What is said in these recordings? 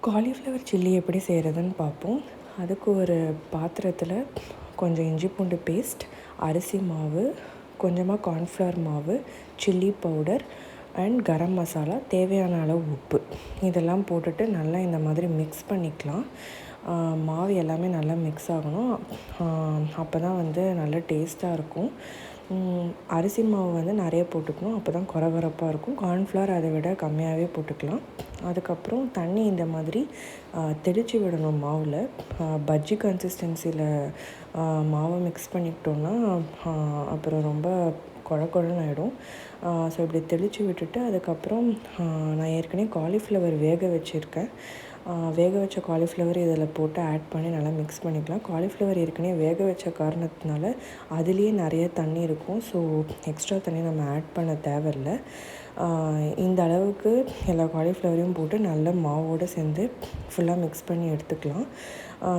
Cauliflower chilli எப்படி செய்கிறதுன்னு பார்ப்போம். அதுக்கு ஒரு பாத்திரத்தில் கொஞ்சம் இஞ்சி பூண்டு பேஸ்ட், அரிசி மாவு, கொஞ்சமாக கார்ன்ஃப்ளவர் மாவு, chilli powder and garam masala, தேவையான அளவு உப்பு இதெல்லாம் போட்டுட்டு நல்லா இந்த மாதிரி மிக்ஸ் பண்ணிக்கலாம். மாவு எல்லாமே நல்லா மிக்ஸ் ஆகணும். அப்போ தான் வந்து நல்லா டேஸ்ட்டாக இருக்கும். அரிசி மாவு வந்து நிறைய போட்டுக்கணும், அப்போ தான் கொரகொரப்பாக இருக்கும். கார்ன்ஃப்ளவர் அதை விட கம்மியாகவே போட்டுக்கலாம். அதுக்கப்புறம் தண்ணி இந்த மாதிரி தெளித்து விடணும் மாவில். பஜ்ஜி கன்சிஸ்டன்சியில் மாவை மிக்ஸ் பண்ணிக்கிட்டோன்னா அப்புறம் ரொம்ப குழன்னு ஆகிடும். ஸோ இப்படி தெளித்து விட்டுட்டு அதுக்கப்புறம் நான் ஏற்கனவே காலிஃப்ளவர் வேக வச்சுருக்கேன். வேக வச்ச காலிஃப்ளவர் இதில் போட்டு ஆட் பண்ணி நல்லா மிக்ஸ் பண்ணிக்கலாம். காலிஃப்ளவர் ஏற்கனவே வேக வச்ச காரணத்தினால அதுலேயே நிறைய தண்ணி இருக்கும். ஸோ எக்ஸ்ட்ரா தண்ணி நம்ம ஆட் பண்ண தேவையில்லை. இந்த அளவுக்கு எல்லா காலிஃப்ளவரையும் போட்டு நல்லா மாவோடு சேர்ந்து ஃபுல்லாக மிக்ஸ் பண்ணி எடுத்துக்கலாம்.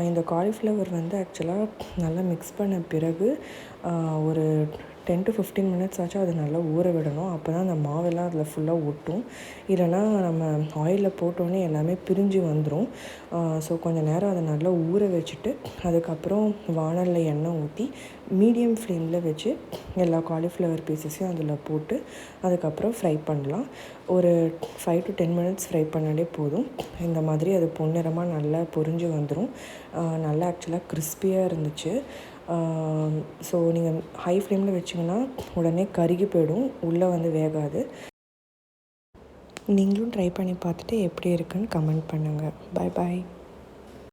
இந்த காலிஃப்ளவர் வந்து ஆக்சுவலாக நல்லா மிக்ஸ் பண்ண பிறகு ஒரு 10 to 15 minutes ஆச்சும் அதை நல்லா ஊற விடணும். அப்போ தான் அந்த மாவெல்லாம் அதில் ஃபுல்லாக ஒட்டும். இல்லைனா நம்ம ஆயிலில் போட்டோன்னே எல்லாமே பிரிஞ்சு வந்துடும். ஸோ கொஞ்சம் நேரம் அதை நல்லா ஊற வச்சுட்டு அதுக்கப்புறம் வானலில் எண்ணெய் ஊற்றி மீடியம் ஃப்ளேமில் வச்சு எல்லா காலிஃப்ளவர் பீசஸையும் அதில் போட்டு அதுக்கப்புறம் ஃப்ரை பண்ணலாம். ஒரு 5 to 10 minutes ஃப்ரை பண்ணாலே போதும். இந்த மாதிரி அது பொன்னிறமாக நல்லா பொரிஞ்சு வந்துடும். நல்லா ஆக்சுவலாக கிறிஸ்பியாக இருந்துச்சு. ஸோ நீங்கள் ஹை ஃப்ளேமில் வச்சிங்கன்னா உடனே கருகி போயிடும், உள்ளே வந்து வேகாது. நீங்களும் ட்ரை பண்ணி பார்த்துட்டு எப்படி இருக்குன்னு கமெண்ட் பண்ணுங்கள். பாய் பாய்.